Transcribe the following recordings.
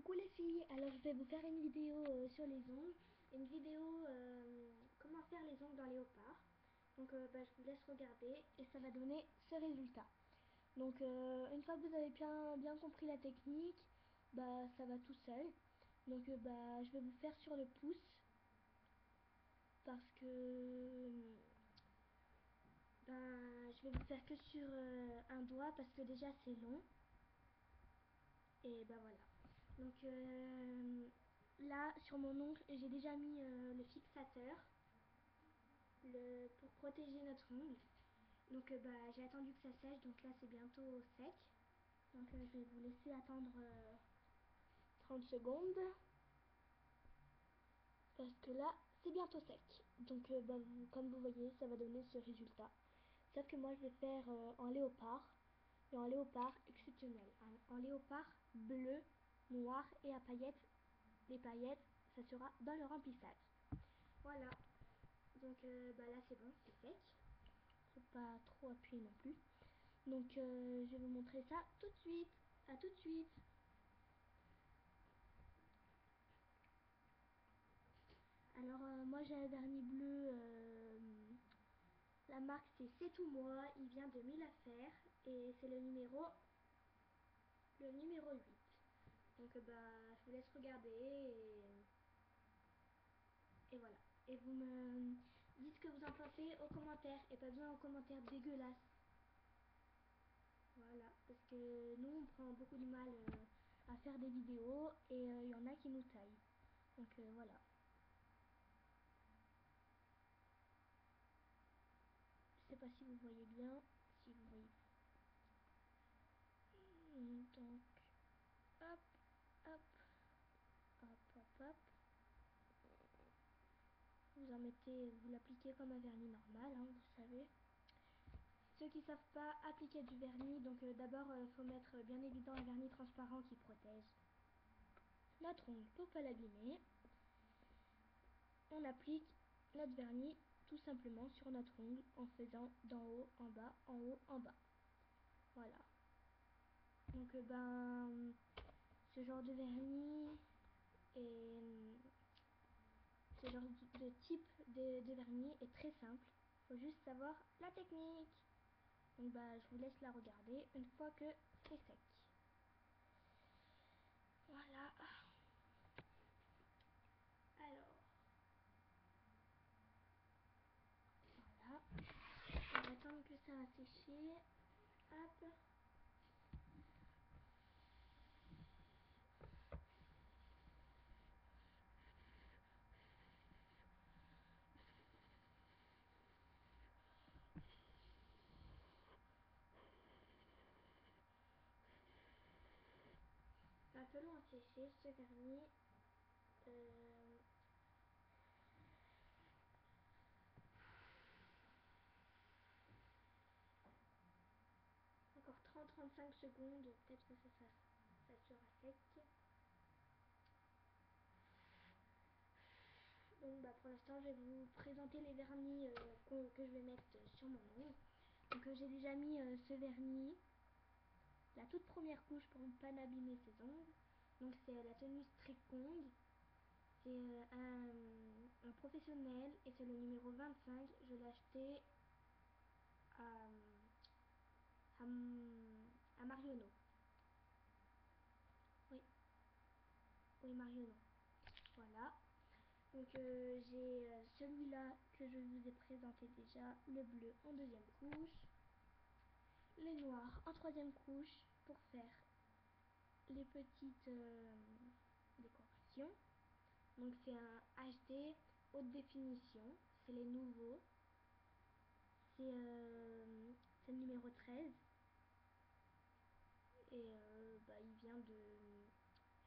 Coucou les filles, alors je vais vous faire une vidéo sur les ongles, une vidéo comment faire les ongles dans Léopard. Donc je vous laisse regarder et ça va donner ce résultat. Donc une fois que vous avez bien compris la technique, ça va tout seul. Donc je vais vous faire sur le pouce parce que je vais vous faire que sur un doigt parce que déjà c'est long. Et voilà. Donc là sur mon ongle j'ai déjà mis le fixateur pour protéger notre ongle. Donc j'ai attendu que ça sèche, donc là c'est bientôt sec. Donc je vais vous laisser attendre 30 secondes parce que là c'est bientôt sec. Donc comme vous voyez ça va donner ce résultat. Sauf que moi je vais faire en léopard, et en léopard exceptionnel, en léopard bleu, noir et à paillettes. Les paillettes, ça sera dans le remplissage. Voilà. Donc là c'est bon, c'est sec. Faut pas trop appuyer non plus. Donc je vais vous montrer ça tout de suite. À tout de suite. Alors moi j'ai un vernis bleu. La marque c'est tout moi. Il vient de Mille Affaires et c'est le numéro 8. Donc je vous laisse regarder et voilà. Et vous me dites ce que vous en pensez aux commentaires, et pas besoin aux commentaires dégueulasses. Voilà, parce que nous on prend beaucoup de mal à faire des vidéos et il y en a qui nous taillent. Donc voilà. Je sais pas si vous voyez bien, si vous voyez. Donc hop, hop, hop, hop, hop. Vous l'appliquez comme un vernis normal, hein, vous savez. Ceux qui savent pas appliquer du vernis, donc d'abord faut mettre bien évident un vernis transparent qui protège notre ongle pour pas l'abîmer. On applique notre vernis tout simplement sur notre ongle en faisant d'en haut en bas, en haut en bas. Voilà. Donc ce genre de vernis et ce genre de type de vernis est très simple. Faut juste savoir la technique. Donc je vous laisse la regarder une fois que c'est sec. Voilà. Alors. Voilà. On va attendre que ça va sécher. Hop. C'est un peu long à sécher ce vernis. Encore 30-35 secondes, peut-être que ça sera sec. Donc pour l'instant je vais vous présenter les vernis que je vais mettre sur mon ongle. Donc j'ai déjà mis ce vernis, la toute première couche pour ne pas m'abîmer ses ongles. Donc c'est la tenue Stricond. C'est un professionnel et c'est le numéro 25. Je l'ai acheté à Marionneau. Oui, Marionneau. Voilà. Donc j'ai celui-là que je vous ai présenté déjà, le bleu en deuxième couche, les noirs en troisième couche pour faire les petites décorations. Donc c'est un HD haute définition, c'est les nouveaux, c'est le numéro 13 et il vient de...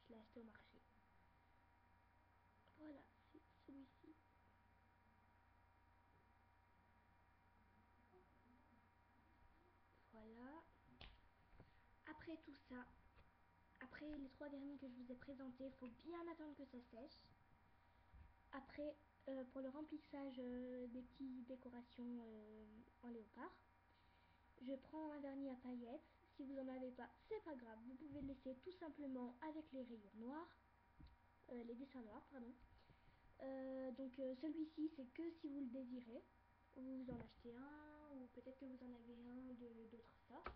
je l'ai acheté au marché. Voilà, c'est celui-ci. Voilà. Après tout ça, après les 3 vernis que je vous ai présentés, il faut bien attendre que ça sèche. Après, pour le remplissage des petites décorations en léopard, je prends un vernis à paillettes. Si vous en avez pas, c'est pas grave. Vous pouvez le laisser tout simplement avec les rayures noirs, les dessins noirs, pardon. Celui-ci, c'est que si vous le désirez. Vous en achetez un, ou peut-être que vous en avez un d'autres sortes.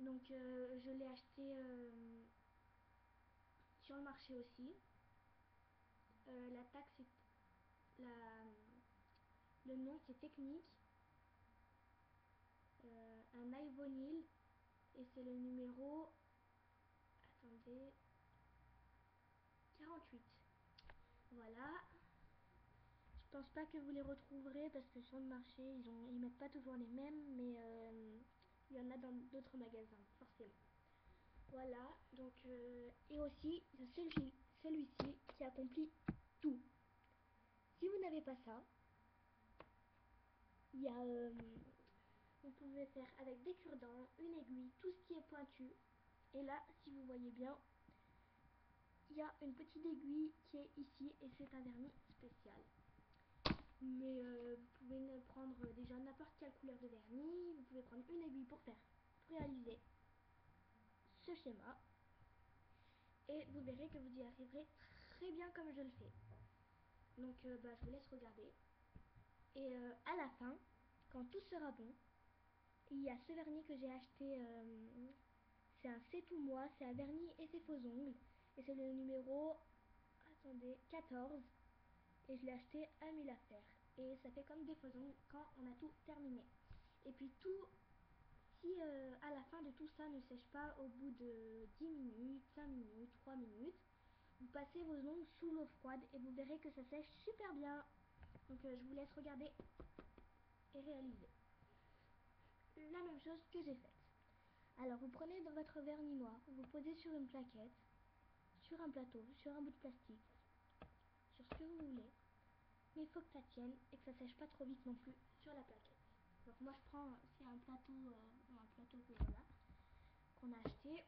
Donc je l'ai acheté sur le marché aussi. La taxe, le nom c'est Technique, un iVonil, et c'est le numéro, attendez, 48. Voilà. Je pense pas que vous les retrouverez parce que sur le marché ils mettent pas toujours les mêmes, mais il y en a dans d'autres magasins forcément. Voilà, donc et aussi celui-ci qui accomplit tout. Si vous n'avez pas ça, il y a vous pouvez faire avec des cure-dents, une aiguille, tout ce qui est pointu. Et là, si vous voyez bien, il y a une petite aiguille qui est ici et c'est un vernis spécial. Mais vous pouvez prendre déjà n'importe quelle couleur de vernis. Vous pouvez prendre une aiguille pour réaliser ce schéma. Et vous verrez que vous y arriverez très bien comme je le fais. Donc je vous laisse regarder. Et à la fin, quand tout sera bon, il y a ce vernis que j'ai acheté. C'est un C'est tout moi, c'est un vernis effet faux ongles. Et c'est le numéro, attendez, 14. Et je l'ai acheté à 1000 affaires. Et ça fait comme des faux ongles quand on a tout terminé. Et puis si à la fin de tout ça ne sèche pas au bout de 10 minutes, 5 minutes, 3 minutes, vous passez vos ongles sous l'eau froide et vous verrez que ça sèche super bien. Donc je vous laisse regarder et réaliser. La même chose que j'ai faite. Alors vous prenez dans votre vernis noir, vous posez sur une plaquette, sur un plateau, sur un bout de plastique, sur ce que vous voulez. Mais il faut que ça tienne et que ça sèche pas trop vite non plus sur la plaquette. Donc moi je prends, c'est un plateau que voilà, qu'on a acheté.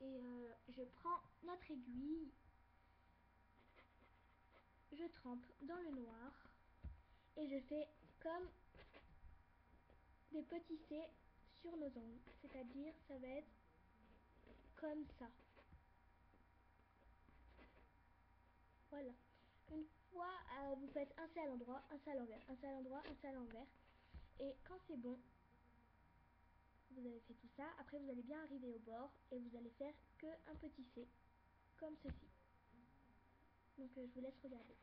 Et je prends notre aiguille, je trempe dans le noir et je fais comme des petits C sur nos ongles. C'est-à-dire ça va être comme ça. Voilà. Une fois, vous faites un C à l'endroit, un C à l'envers, un C à l'endroit, un C à l'envers. Et quand c'est bon, vous avez fait tout ça. Après, vous allez bien arriver au bord et vous allez faire que un petit C, comme ceci. Donc, je vous laisse regarder.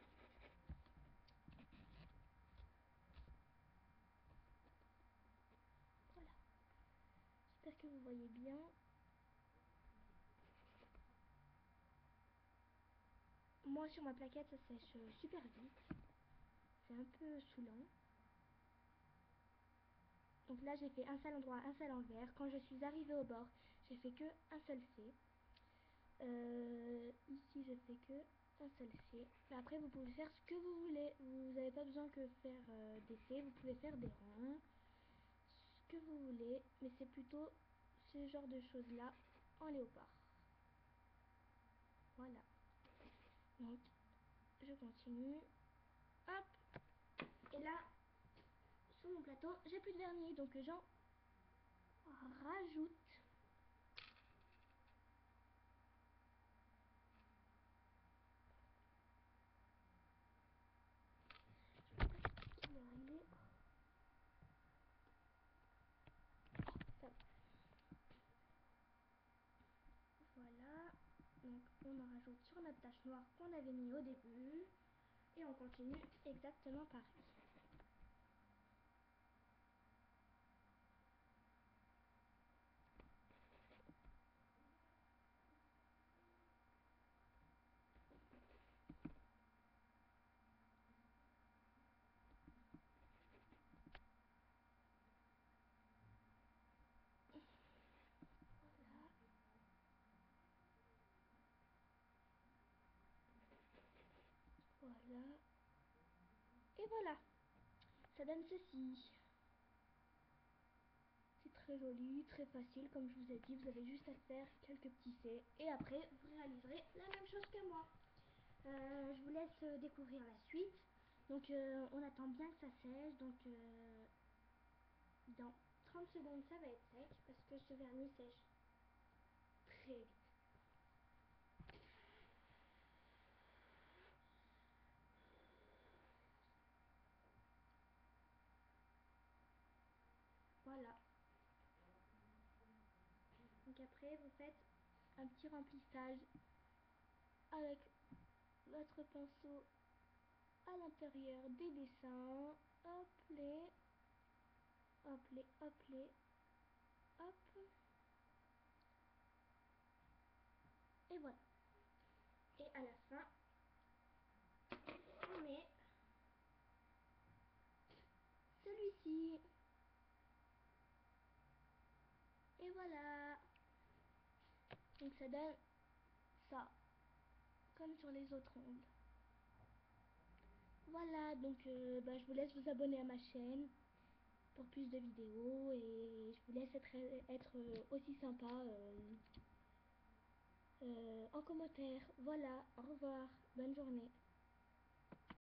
Voilà. J'espère que vous voyez bien. Moi, sur ma plaquette, ça sèche super vite. C'est un peu saoulant. Donc là, j'ai fait un seul endroit, un seul envers. Quand je suis arrivée au bord, j'ai fait que un seul C. Ici, je fais que un seul C. Mais après, vous pouvez faire ce que vous voulez. Vous n'avez pas besoin que faire des C. Vous pouvez faire des ronds, ce que vous voulez. Mais c'est plutôt ce genre de choses-là en léopard. Voilà. Donc, je continue. Hop. Et là, sur mon plateau, j'ai plus de vernis. Donc, j'en rajoute. Voilà, donc on en rajoute sur notre tache noire qu'on avait mis au début et on continue exactement pareil. Voilà. Et voilà. Ça donne ceci. C'est très joli, très facile, comme je vous ai dit. Vous avez juste à faire quelques petits C. Et après, vous réaliserez la même chose que moi. Je vous laisse découvrir la suite. Donc, on attend bien que ça sèche. Donc, dans 30 secondes, ça va être sec parce que ce vernis sèche très vite. Voilà. Donc après, vous faites un petit remplissage avec votre pinceau à l'intérieur des dessins. Hop, les, hop, les, hop, les, hop. Et voilà. Et à la fin, on met celui-ci. Et voilà. Donc ça donne ça, comme sur les autres ongles. Voilà, donc je vous laisse vous abonner à ma chaîne pour plus de vidéos et je vous laisse être aussi sympa en commentaire. Voilà, au revoir, bonne journée.